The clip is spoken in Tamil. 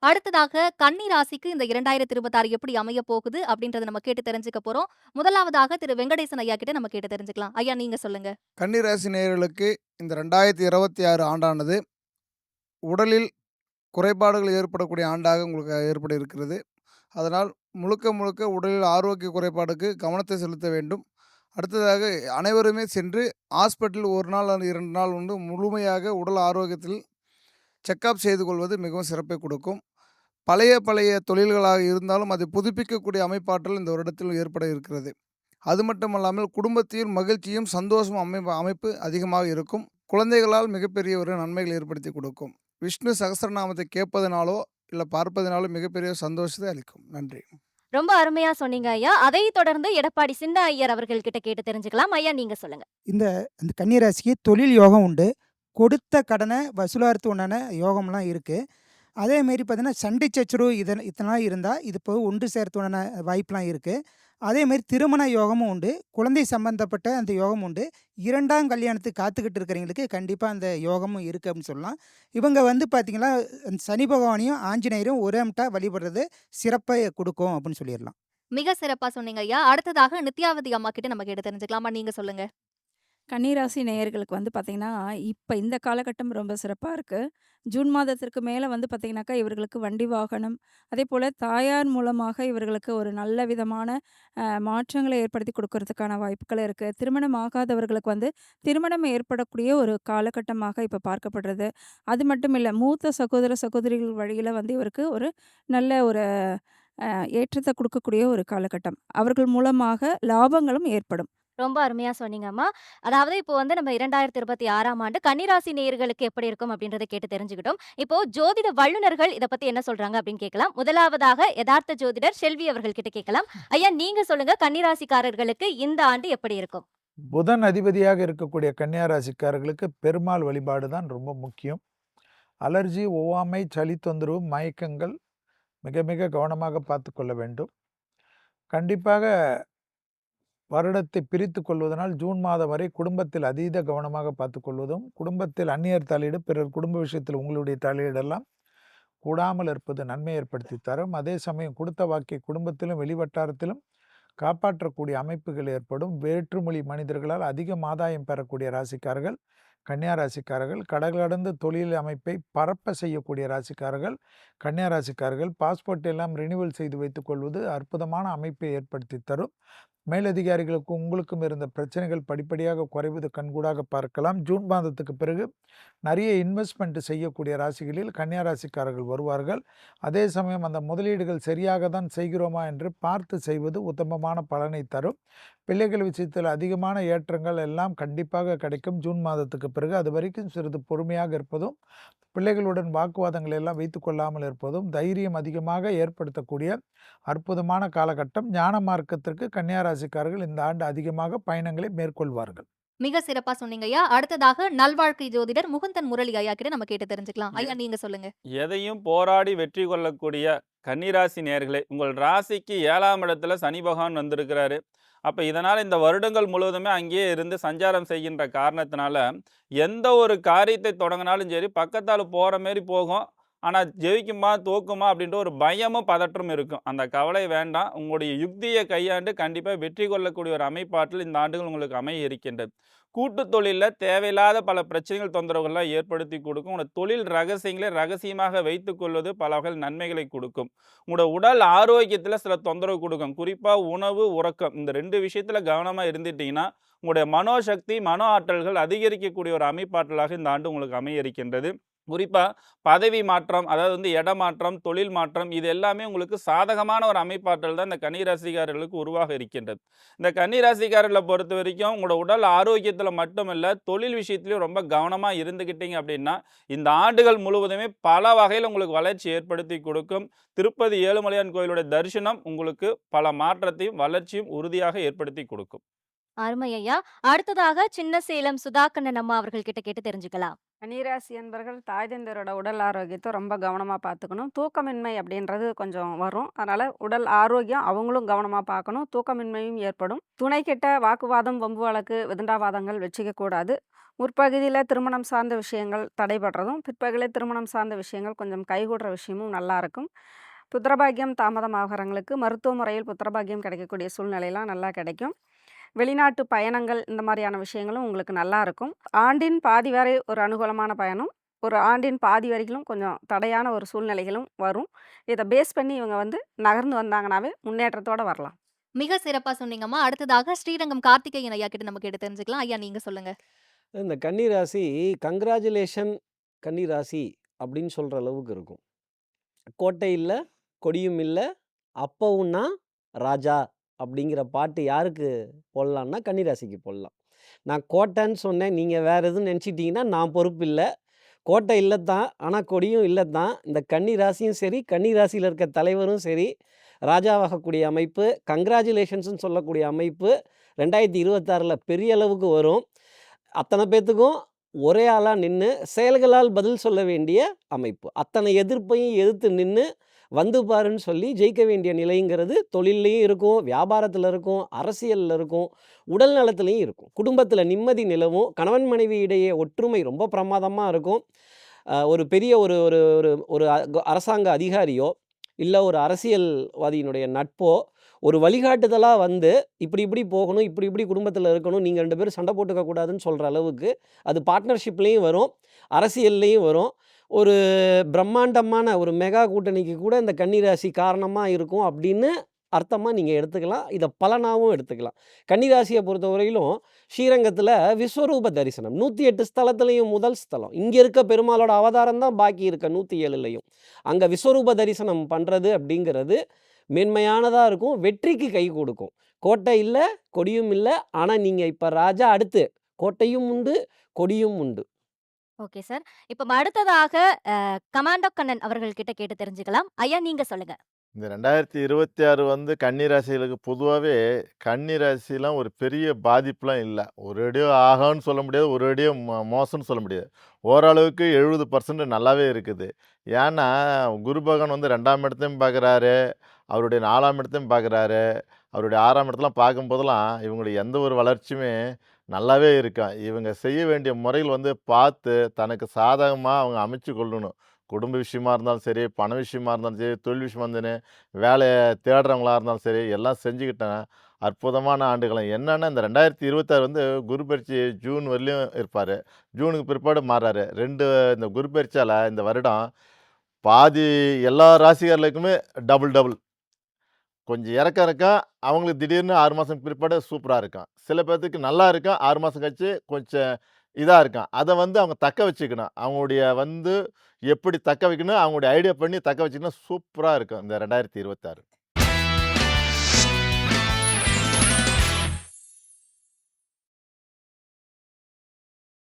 அடுத்ததாக கன்னி ராசிக்கு இந்த 2026 எப்படி அமைய போகுது அப்படின்றத நம்ம கேட்டு தெரிஞ்சுக்க போறோம். முதலாவதாக திரு வெங்கடேசன் ஐயா கிட்ட நம்ம கேட்டு தெரிஞ்சுக்கலாம். ஐயா நீங்க சொல்லுங்க. கன்னிராசி நேயர்களுக்கு இந்த 2026 ஆண்டானது உடலில் குறைபாடுகள் ஏற்படக்கூடிய ஆண்டாக உங்களுக்கு ஏற்பட இருக்கிறது. அதனால் முழுக்க முழுக்க உடலில் ஆரோக்கிய குறைபாடுக்கு கவனத்தை செலுத்த வேண்டும். அடுத்ததாக அனைவருமே சென்று ஹாஸ்பிட்டல் 1 நாள் அல்லது 2 நாள் முழுமையாக உடல் ஆரோக்கியத்தில் செக்கப் செய்து கொள்வது மிகவும் சிறப்பை கொடுக்கும். பழைய பழைய தொழில்களாக இருந்தாலும் அதை புதுப்பிக்கக்கூடிய அமைப்பாற்றல் இந்த வருடத்தில் ஏற்பட இருக்கிறது. அது மட்டுமல்லாமல் குடும்பத்தையும் மகிழ்ச்சியும் சந்தோஷமும் அமைப்பு அதிகமாக இருக்கும். குழந்தைகளால் மிகப்பெரிய ஒரு நன்மைகள் ஏற்படுத்தி கொடுக்கும். விஷ்ணு சகஸ்ரநாமத்தை கேட்பதனாலோ இல்லை பார்ப்பதனாலோ மிகப்பெரிய சந்தோஷத்தை அளிக்கும். நன்றி. ரொம்ப அருமையா சொன்னீங்க ஐயா. அதைத் தொடர்ந்து எடப்பாடி சின்ன ஐயர் அவர்கள் கிட்ட கேட்டு தெரிஞ்சுக்கலாம். ஐயா நீங்க சொல்லுங்க. இந்த இந்த கன்னிராசிக்கு தொழில் யோகம் உண்டு. கொடுத்த கடனை வசூலாகிறதுக்கு உண்டான யோகம்லாம் இருக்கு. அதேமாரி பார்த்தீங்கன்னா, சண்டை சச்சரவு இத்தனை இருந்தா, இது இப்போ ஒன்று சேர்றதுக்கு உண்டான வாய்ப்புலாம் இருக்கு. அதேமாரி திருமண யோகமும் உண்டு. குழந்தை சம்பந்தப்பட்ட அந்த யோகம் உண்டு. 2ஆம் கல்யாணத்துக்கு காத்துக்கிட்டு இருக்கிறவங்களுக்கு கண்டிப்பா அந்த யோகமும் இருக்கு அப்படின்னு சொல்லலாம். இவங்க வந்து பார்த்தீங்கன்னா, சனி பகவானையும், ஆஞ்சநேயரும் ஒரே அம்ட்டா வழிபடுறது சிறப்பை குடுக்கும் அப்படின்னு சொல்லிறலாம். மிக சிறப்பா சொன்னீங்க ஐயா. அடுத்ததாக நித்யாவதி அம்மா கிட்ட நம்ம கேட்டு தெரிஞ்சுக்கலாமா? நீங்க சொல்லுங்க. கன்னிராசி நேயர்களுக்கு வந்து பார்த்தீங்கன்னா, இப்ப இந்த காலகட்டம் ரொம்ப சிறப்பா இருக்கு. ஜூன் மாதத்திற்கு மேல வந்து பார்த்தீங்கன்னாக்கா, இவர்களுக்கு வண்டி வாகனம், அதேபோல தாயார் மூலமாக இவர்களுக்கு ஒரு நல்ல விதமான மாற்றங்களை ஏற்படுத்தி குடுக்கறதுக்கான வாய்ப்புகள் இருக்கு. திருமணம் ஆகாதவர்களுக்கு வந்து திருமணம் ஏற்படக்கூடிய ஒரு காலகட்டமாக இப்ப பார்க்கப்படுறது. அது மட்டும் இல்ல, மூத்த சகோதர, சகோதரிகள் வழியில வந்து இவருக்கு ஒரு நல்ல ஒரு அ ஏற்றத்த குடுக்கக்கூடிய ஒரு காலகட்டம். அவர்கள் மூலமாக லாபங்களும் ஏற்படும். ரொம்ப அருமையா சொன்னீங்க அம்மா. அதாவது இப்போ வந்து நம்ம 2026ஆம் ஆண்டு கன்னிராசி நேயர்களுக்கு எப்படி இருக்கும் அப்படின்றத கேட்டு தெரிஞ்சுக்கிட்டோம். இப்போ ஜோதிட வல்லுனர்கள் இத பத்தி என்ன சொல்றாங்க அப்படின்னு கேட்கலாம். முதலாவதாக எதார்த்த ஜோதிடர் செல்வி அவர்கள் கிட்ட கேட்கலாம். ஐயா நீங்க சொல்லுங்க கன்னிராசிக்காரர்களுக்கு இந்த ஆண்டு எப்படி இருக்கும்? புதன் அதிபதியாக இருக்கக்கூடிய கன்னியா ராசிக்காரர்களுக்கு பெருமாள் வழிபாடு தான் ரொம்ப முக்கியம். அலர்ஜி, ஒவ்வாமை, சளி தொந்தரவு, மயக்கங்கள் மிக மிக கவனமாக பார்த்து கொள்ள வேண்டும். கண்டிப்பாக வருடத்தை பிரித்து கொள்வதனால் ஜூன் மாதம் வரை குடும்பத்தில் அதீத கவனமாக பார்த்து கொள்வதும், குடும்பத்தில் அந்நியர் தலையீடு, பிறர் குடும்ப விஷயத்தில் உங்களுடைய தலையீடெல்லாம் கூடாமல் இருப்பது நன்மை ஏற்படுத்தி தரும். அதே சமயம் கொடுத்த வாக்கை குடும்பத்திலும் வெளிவட்டாரத்திலும் காப்பாற்றக்கூடிய அமைப்புகள் ஏற்படும். வேற்றுமொழி மனிதர்களால் அதிகம் ஆதாயம் பெறக்கூடிய ராசிக்காரர்கள் கன்னியா ராசிக்காரர்கள். கடந்த தொழில் அமைப்பை பரப்ப செய்யக்கூடிய ராசிக்காரர்கள் கன்னியா ராசிக்காரர்கள். பாஸ்போர்ட் எல்லாம் ரினிவல் செய்து வைத்துக் கொள்வது அற்புதமான அமைப்பை ஏற்படுத்தி தரும். மேலதிகாரிகளுக்கு உங்களுக்கும் இருந்த பிரச்சனைகள் படிப்படியாக குறைவது கண்கூடாக பார்க்கலாம். ஜூன் மாதத்துக்கு பிறகு நிறைய இன்வெஸ்ட்மெண்ட் செய்யக்கூடிய ராசிகளில் கன்னியா ராசிக்காரர்கள் வருவார்கள். அதே சமயம் அந்த முதலீடுகள் சரியாக தான் செய்கிறோமா என்று பார்த்து செய்வது உத்தமமான பலனை தரும். பிள்ளைகள் விஷயத்தில் அதிகமான ஏற்றங்கள் எல்லாம் கண்டிப்பாக கிடைக்கும் ஜூன் மாதத்துக்கு பிறகு. அது வரைக்கும் சிறிது பொறுமையாக இருப்பதும், பிள்ளைகளுடன் வாக்குவாதங்களை எல்லாம் வைத்து கொள்ளாமல் இருப்பதும் தைரியம் அதிகமாக ஏற்படுத்தக்கூடிய அற்புதமான காலகட்டம். ஞான மார்க்கத்திற்கு கன்னியா ராசிக்காரர்கள் இந்த ஆண்டு அதிகமாக பயணங்களை மேற்கொள்வார்கள். மிக சிறப்பா சொன்னீங்க ஐயா. அடுத்ததாக நல்வாழ்க்கை ஜோதிடர் முகுந்தன் முரளி ஐயா கிட்ட நம்ம கேட்டு தெரிஞ்சுக்கலாம். ஐயா நீங்க சொல்லுங்க. எதையும் போராடி வெற்றி கொள்ளக்கூடிய கன்னிராசி நேயர்களே, உங்கள் ராசிக்கு 7ஆம் இடத்துல சனி பகவான் வந்திருக்கிறாரு. அப்போ இதனால் இந்த வருடங்கள் முழுவதுமே அங்கேயே இருந்து சஞ்சாரம் செய்கின்ற காரணத்தினால எந்த ஒரு காரியத்தை தொடங்கினாலும் சரி பக்கத்தால் போகிற மாரி போகும். ஆனால் ஜெயிக்குமா தோக்குமா அப்படின்ற ஒரு பயமும் பதற்றமும் இருக்கும். அந்த கவலை வேண்டாம். உங்களுடைய யுக்தியை கையாண்டு கண்டிப்பாக வெற்றி கொள்ளக்கூடிய ஒரு அமைப்பாற்றல் இந்த ஆண்டுகள் உங்களுக்கு அமைய இருக்கின்றது. கூட்டு தொழிலில் தேவையில்லாத பல பிரச்சனைகள் தொந்தரவுகள்லாம் ஏற்படுத்தி கொடுக்கும். உங்களோட தொழில் ரகசியங்களை ரகசியமாக வைத்துக் கொள்வது பல வகையில் நன்மைகளை கொடுக்கும். உங்களோட உடல் ஆரோக்கியத்தில் சில தொந்தரவு கொடுக்கும். குறிப்பாக உணவு, உறக்கம் இந்த 2 விஷயத்தில் கவனமாக இருந்துட்டீங்கன்னா உங்களுடைய மனோசக்தி, மனோ ஆற்றல்கள் அதிகரிக்கக்கூடிய ஒரு அமைப்பாற்றலாக இந்த ஆண்டு உங்களுக்கு அமைய இருக்கின்றது. குறிப்பாக பதவி மாற்றம், அதாவது வந்து இடமாற்றம், தொழில் மாற்றம் இது எல்லாமே உங்களுக்கு சாதகமான ஒரு அமைப்பாற்றல் தான் இந்த கன்னிராசிக்காரர்களுக்கு உருவாக இருக்கின்றது. இந்த கன்னிராசிக்காரர்களை பொறுத்த வரைக்கும் உங்களோட உடல் ஆரோக்கியத்தில் மட்டுமல்ல தொழில் விஷயத்திலையும் ரொம்ப கவனமாக இருந்துக்கிட்டீங்க அப்படின்னா இந்த ஆண்டுகள் முழுவதுமே பல வகையில் உங்களுக்கு வளர்ச்சி ஏற்படுத்தி கொடுக்கும். திருப்பதி ஏழுமலையான் கோயிலுடைய தரிசனம் உங்களுக்கு பல மாற்றத்தையும் வளர்ச்சியும் உறுதியாக ஏற்படுத்தி கொடுக்கும். அருமை ஐயா. அடுத்ததாக சின்ன சேலம் சுதாகண்ணன் அம்மா அவர்கள் கிட்ட கேட்டு தெரிஞ்சுக்கலாம். கன்னிராசி அன்பர்கள் தாய் தந்தையரோட உடல் ஆரோக்கியத்தை ரொம்ப கவனமாக பார்த்துக்கணும். தூக்கமின்மை அப்படின்றது கொஞ்சம் வரும். அதனால் உடல் ஆரோக்கியம் அவங்களும் கவனமாக பார்க்கணும். தூக்கமின்மையும் ஏற்படும். துணை கிட்ட வாக்குவாதம், வம்பு வழக்கு, விதண்டாவாதங்கள் வச்சுக்கக்கூடாது. முற்பகுதியில் திருமணம் சார்ந்த விஷயங்கள் தடைபடுறதும், பிற்பகுதியில் திருமணம் சார்ந்த விஷயங்கள் கொஞ்சம் கைகூடுற விஷயமும் நல்லா இருக்கும். புத்திரபாக்கியம் தாமதமாகறவங்களுக்கு மருத்துவ முறையில் புத்திரபாக்கியம் கிடைக்கக்கூடிய சூழ்நிலையெல்லாம் நல்லா கிடைக்கும். வெளிநாட்டு பயணங்கள் இந்த மாதிரியான விஷயங்களும் உங்களுக்கு நல்லா இருக்கும். ஆண்டின் பாதி வரை ஒரு அனுகூலமான பயணம், ஒரு ஆண்டின் பாதி வரைக்கும் கொஞ்சம் தடையான ஒரு சூழ்நிலைகளும் வரும். இதை பேஸ் பண்ணி இவங்க வந்து நகர்ந்து வந்தாங்கனாவே முன்னேற்றத்தோட வரலாம். மிக சிறப்பா சொன்னீங்கம்மா. அடுத்ததாக ஸ்ரீரங்கம் கார்த்திகேயன் ஐயா கிட்ட நம்ம கேட்டு தெரிஞ்சுக்கலாம். ஐயா நீங்க சொல்லுங்க. இந்த கன்னி ராசி கங்க்ராச்சுலேஷன் கன்னி ராசி அப்படின்னு சொல்கிற அளவுக்கு இருக்கும். கோட்டை இல்லை, கொடியும் இல்லை, அப்பவும் நான் ராஜா அப்படிங்கிற பாட்டு யாருக்கு போடலான்னா கன்னி ராசிக்கு போடலாம். நான் கோட்டைன்னு சொன்னேன், நீங்கள் வேறு எதுவும் நினச்சிட்டிங்கன்னா நான் பொறுப்பு இல்லை. கோட்டை இல்லை தான், ஆனால் கொடியும் இல்லை தான். இந்த கன்னி ராசியும் சரி, கன்னி ராசியில் இருக்க தலைவரும் சரி, ராஜாவாகக்கூடிய அமைப்பு, கங்க்ராச்சுலேஷன்ஸ்னு சொல்லக்கூடிய அமைப்பு 2026 பெரிய அளவுக்கு வரும். அத்தனை பேர்த்துக்கும் ஒரே ஆளாக நின்று செயல்களால் பதில் சொல்ல வேண்டிய அமைப்பு. அத்தனை எதிர்ப்பையும் எதிர்த்து நின்று வந்து பாருன்னு சொல்லி ஜெயிக்க வேண்டிய நிலைங்கிறது தொழில்லையும் இருக்கும், வியாபாரத்தில் இருக்கும், அரசியலில் இருக்கும், உடல் நலத்துலையும் இருக்கும். குடும்பத்தில் நிம்மதி நிலவும், கணவன் மனைவி இடையே ஒற்றுமை ரொம்ப பிரமாதமாக இருக்கும். ஒரு பெரிய ஒரு ஒரு ஒரு ஒரு அரசாங்க அதிகாரியோ இல்லை ஒரு அரசியல்வாதியினுடைய நட்போ ஒரு வழிகாட்டுதலாக வந்து இப்படி இப்படி போகணும், இப்படி இப்படி குடும்பத்தில் இருக்கணும், நீங்கள் 2 பேரும் சண்டை போட்டுக்க கூடாதுன்னு சொல்கிற அளவுக்கு அது பார்ட்னர்ஷிப்லேயும் வரும், அரசியல்லையும் வரும். ஒரு பிரம்மாண்டமான ஒரு மெகா கூட்டணிக்கு கூட இந்த கன்னிராசி காரணமாக இருக்கும் அப்படின்னு அர்த்தமாக நீங்கள் எடுத்துக்கலாம். இதை பலனாகவும் எடுத்துக்கலாம். கன்னிராசியை பொறுத்தவரையிலும் ஸ்ரீரங்கத்தில் விஸ்வரூப தரிசனம் 108 ஸ்தலத்துலேயும் முதல் ஸ்தலம். இங்கே இருக்க பெருமாளோட அவதாரம் தான் பாக்கி இருக்க 107லையும். அங்கே விஸ்வரூப தரிசனம் பண்ணுறது அப்படிங்கிறது மேன்மையானதாக இருக்கும், வெற்றிக்கு கை கொடுக்கும். கோட்டை இல்லை, கொடியும் இல்லை, ஆனால் நீங்கள் இப்போ ராஜா. அடுத்து கோட்டையும் உண்டு, கொடியும் உண்டு. Okay sir. இப்ப அடுத்ததாக கமாண்டோ கண்ணன் அவர்கள் கிட்ட கேட்டு தெரிஞ்சுக்கலாம். ஐயா நீங்க சொல்லுங்க. இந்த 2026 வந்து கன்னி ராசிகளுக்கு பொதுவாகவே கன்னி ராசிலாம் ஒரு பெரிய பாதிப்புலாம் இல்லை. ஒரு அடியோ ஆகான்னு சொல்ல முடியாது, ஒரு அடியோ மோசம்னு சொல்ல முடியாது. ஓரளவுக்கு 70% நல்லாவே இருக்குது. ஏன்னா குரு பகவான் வந்து 2ஆம் இடத்தையும் பார்க்குறாரு, அவருடைய 4ஆம் இடத்தையும் பார்க்குறாரு, அவருடைய 6ஆம் இடத்தெலாம் பார்க்கும்போதெல்லாம் இவங்களுடைய எந்த ஒரு வளர்ச்சியுமே நல்லாவே இருக்கும். இவங்க செய்ய வேண்டிய முறைகள் வந்து பார்த்து தனக்கு சாதகமாக அவங்க அமைச்சு கொள்ளணும். குடும்ப விஷயமா இருந்தாலும் சரி, பண விஷயமா இருந்தாலும் சரி, தொழில் விஷயமா இருந்தாலும், வேலையை தேடுறவங்களா இருந்தாலும் சரி, எல்லாம் செஞ்சுக்கிட்டேன். அற்புதமான ஆண்டுகள். என்னன்னா இந்த 2026 வந்து குரு பயிற்சி ஜூன் வரலையும் இருப்பார். ஜூனுக்கு பிற்பாடு மாறாரு. இந்த குரு பயிற்சியால் இந்த வருடம் பாதி எல்லா ராசிக்காரர்களுக்குமே டபுள் டபுள் கொஞ்சம் இறக்கம் இருக்கும். அவங்களுக்கு திடீர்னு 6 மாதம் பிற்பாடு சூப்பராக இருக்கும். சில பேர்த்துக்கு நல்லா இருக்கும், 6 மாதம் கழிச்சு கொஞ்சம் இதாக இருக்கும். அதை வந்து அவங்க தக்க வச்சுக்கணும். அவங்களுடைய வந்து எப்படி தக்க வைக்கணும், அவங்களுடைய ஐடியா பண்ணி தக்க வச்சுக்கணும். சூப்பராக இருக்கும் இந்த 2026.